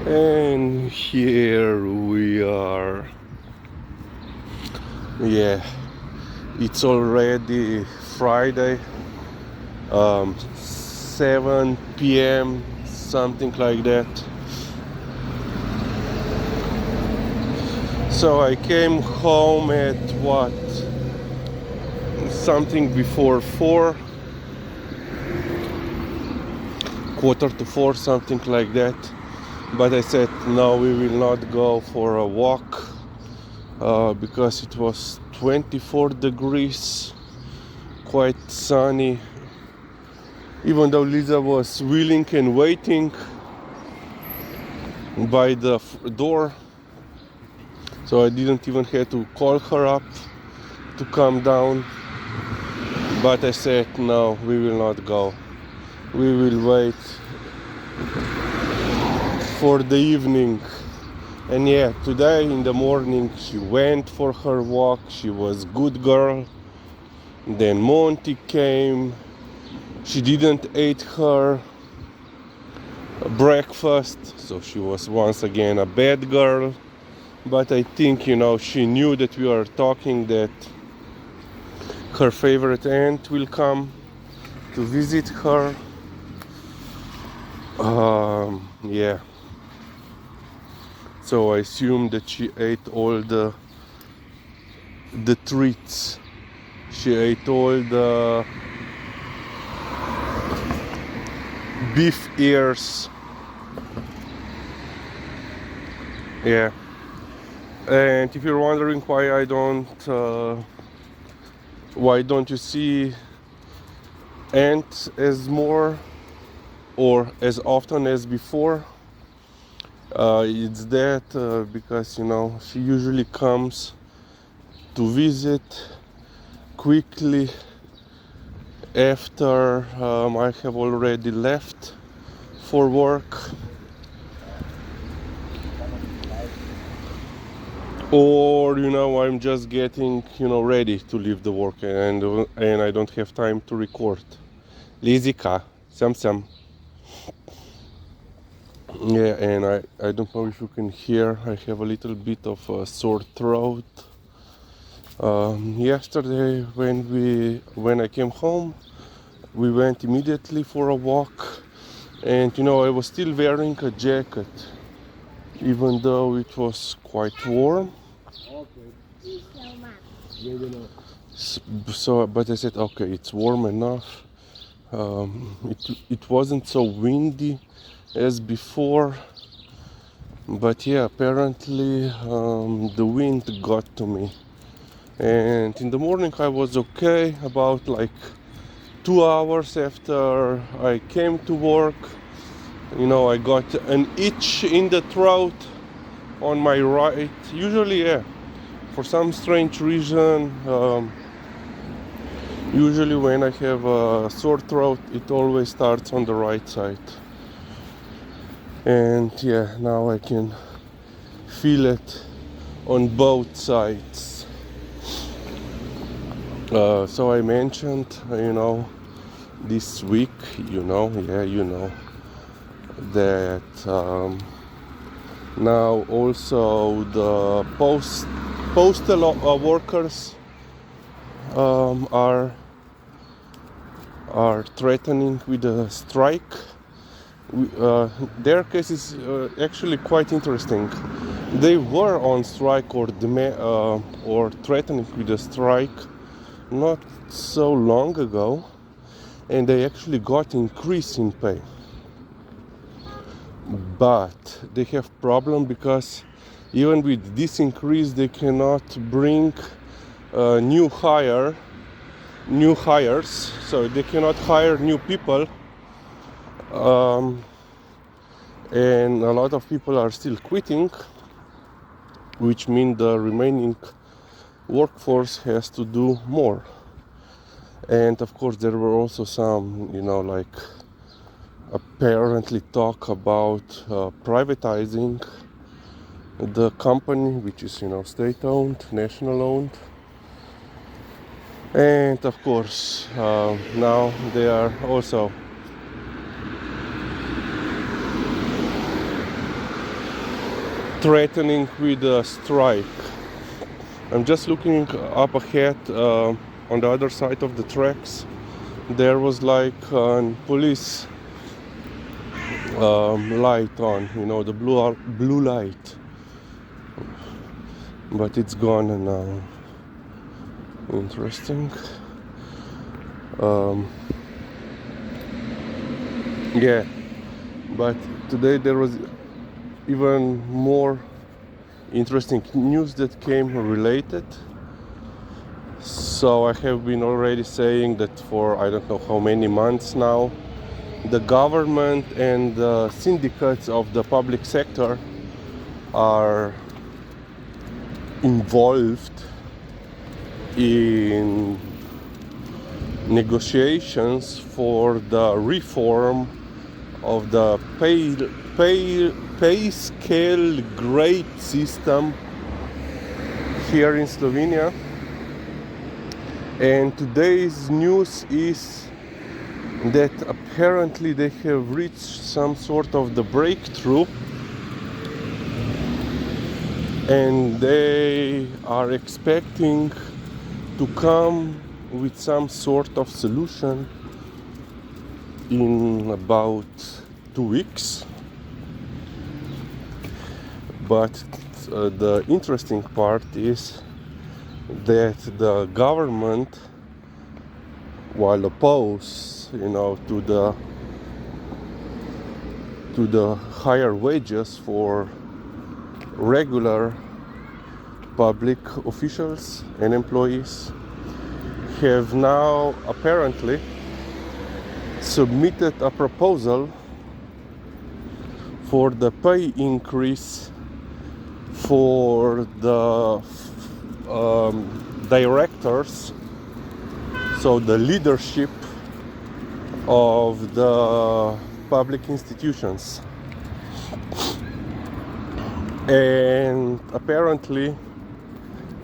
And here we are. Yeah, it's already Friday, 7 p.m., something like that. So I came home at what? Something before 4, quarter to 4, something like that. But I said, no, we will not go for a walk because it was 24 degrees, quite sunny. Even though Lisa was willing and waiting by the door, so I didn't even have to call her up to come down. But I said, no, we will not go. We will wait for the evening. And yeah, today in the morning she went for her walk. She was good girl. Then Monty came. She didn't eat her breakfast, so she was once again a bad girl. But I think, she knew that we are talking, that her favorite aunt will come to visit her. Yeah. So I assume that she ate all the treats. She ate all the beef ears. Yeah. And if you're wondering why why don't you see ants as more or as often as before? It's that because she usually comes to visit quickly after I have already left for work, or I'm just getting ready to leave the work, and I don't have time to record. Lizika, Sam. Yeah, and I don't know if you can hear, I have a little bit of a sore throat. Yesterday when I came home, we went immediately for a walk, and I was still wearing a jacket even though it was quite warm. So but I said, okay, it's warm enough. It wasn't so windy as before, but yeah, apparently the wind got to me. And in the morning I was okay. About like 2 hours after I came to work, I got an itch in the throat on my right. Usually, yeah, for some strange reason, usually when I have a sore throat, it always starts on the right side. And yeah, now I can feel it on both sides. So I mentioned, this week, that now also the postal workers are threatening with a strike. Their case is actually quite interesting. They were on strike or threatening with a strike not so long ago, and they actually got increase in pay. But they have problem because even with this increase, they cannot bring new hires, so they cannot hire new people. And a lot of people are still quitting, which means the remaining workforce has to do more. And of course there were also some, apparently talk about privatizing the company, which is, state-owned, national-owned. And of course now they are also threatening with a strike. I'm just looking up ahead on the other side of the tracks. There was like a police light on, you know, the blue light, but it's gone now. Interesting. Yeah, but today there was even more interesting news that came related. So I have been already saying that for I don't know how many months now, the government and the syndicates of the public sector are involved in negotiations for the reform of the pay scale grade system here in Slovenia. And today's news is that apparently they have reached some sort of the breakthrough, and they are expecting to come with some sort of solution in about 2 weeks. But the interesting part is that the government, while opposed, you know, to the higher wages for regular public officials and employees, have now apparently submitted a proposal for the pay increase for the directors, so the leadership of the public institutions. And apparently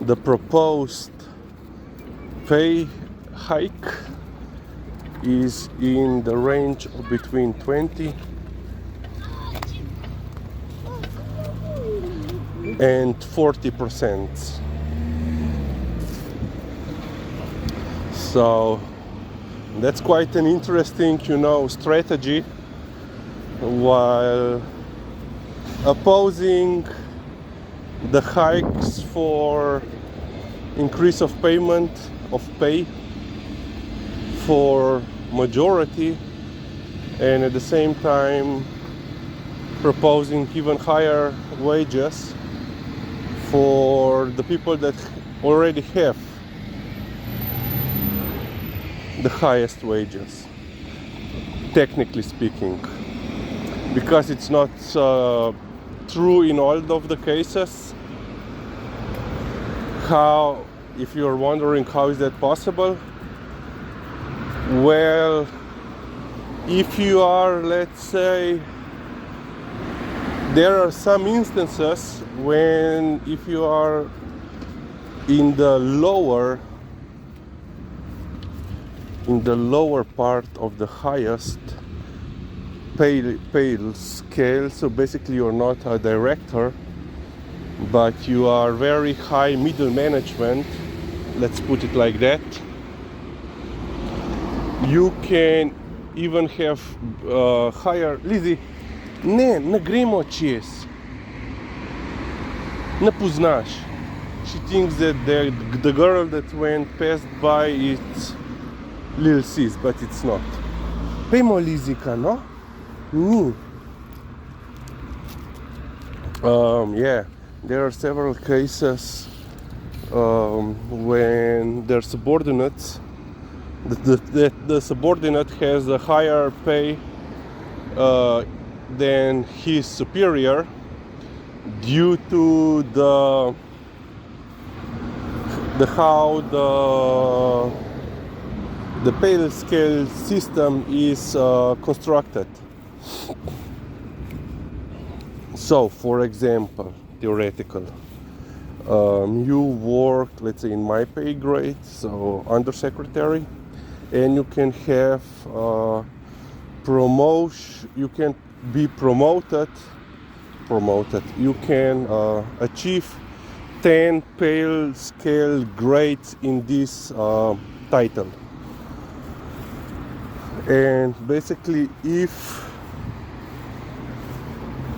the proposed pay hike is in the range of between 20 and 40%. So that's quite an interesting, you know, strategy, while opposing the hikes for increase of payment of pay for majority, and at the same time proposing even higher wages for the people that already have the highest wages, technically speaking, because it's not true in all of the cases. How, if you're wondering how is that possible, well, if you are, let's say, there are some instances when if you are in the lower part of the highest pay scale, so basically you're not a director, but you are very high middle management, let's put it like that, you can even have higher. Lizzie, ne gremo čez, ne poznaš. She thinks that the girl that went past by it's Lil Sis, but it's not. Pejmo Lizika, no? Ni. Yeah, there are several cases when their subordinates, the subordinate has a higher pay than his superior due to the how the pay scale system is constructed. So, for example, theoretical, you work, let's say, in my pay grade, so undersecretary, and you can have promotion. You can be promoted promoted. You can achieve 10 pale scale grades in this title. And basically, if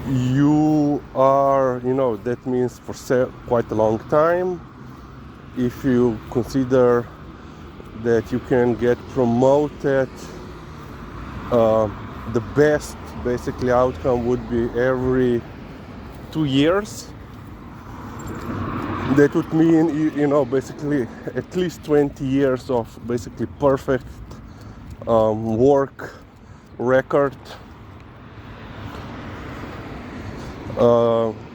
you are, that means for quite a long time, if you consider that you can get promoted, the best basically outcome would be every 2 years. That would mean, basically at least 20 years of basically perfect work record.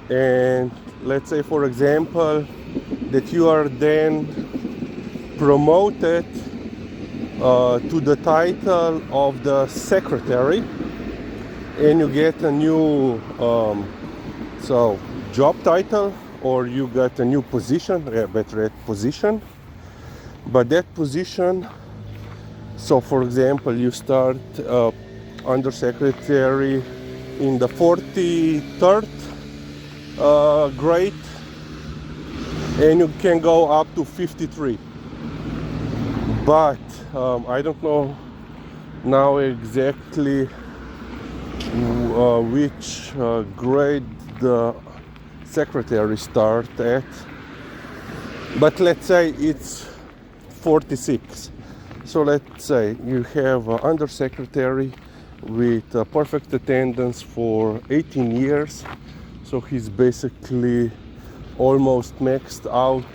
And let's say, for example, that you are then promoted to the title of the secretary, and you get a new job title, or you get a new position, better yet, position. But that position, so for example, you start under secretary in the 43rd grade, and you can go up to 53. But I don't know now exactly which grade the secretary start at, but let's say it's 46. So let's say you have an undersecretary with perfect attendance for 18 years. So he's basically almost maxed out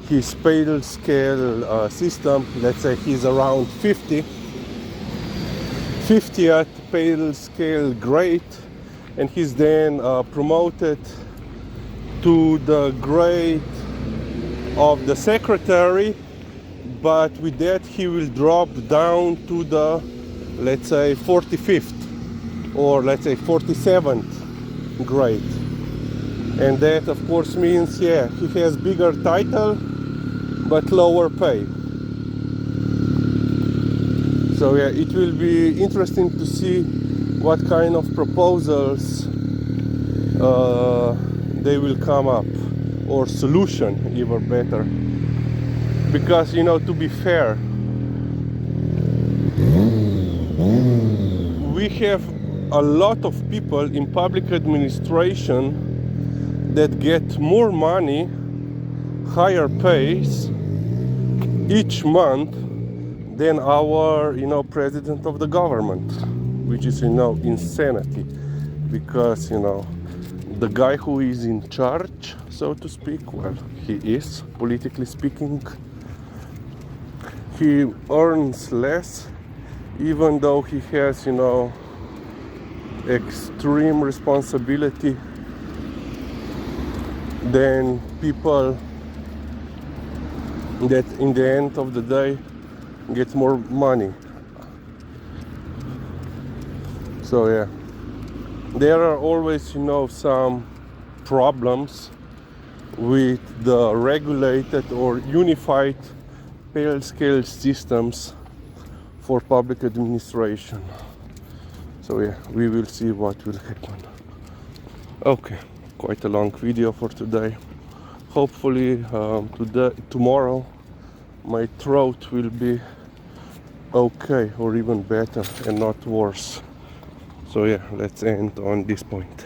his pay scale system. Let's say he's around 50th pay scale grade, and he's then promoted to the grade of the secretary, but with that he will drop down to the, let's say, 45th or let's say 47th grade. And that of course means, he has bigger title but lower pay. So it will be interesting to see what kind of proposals they will come up, or solution even better. Because to be fair, we have a lot of people in public administration that get more money, higher pays each month than our president of the government, which is insanity. Because the guy who is in charge, so to speak, well, he is, politically speaking, he earns less, even though he has extreme responsibility than people that in the end of the day get more money. So there are always some problems with the regulated or unified pay scale systems for public administration. So we will see what will happen. Okay, quite a long video for today. Hopefully tomorrow my throat will be okay, or even better and not worse. So let's end on this point.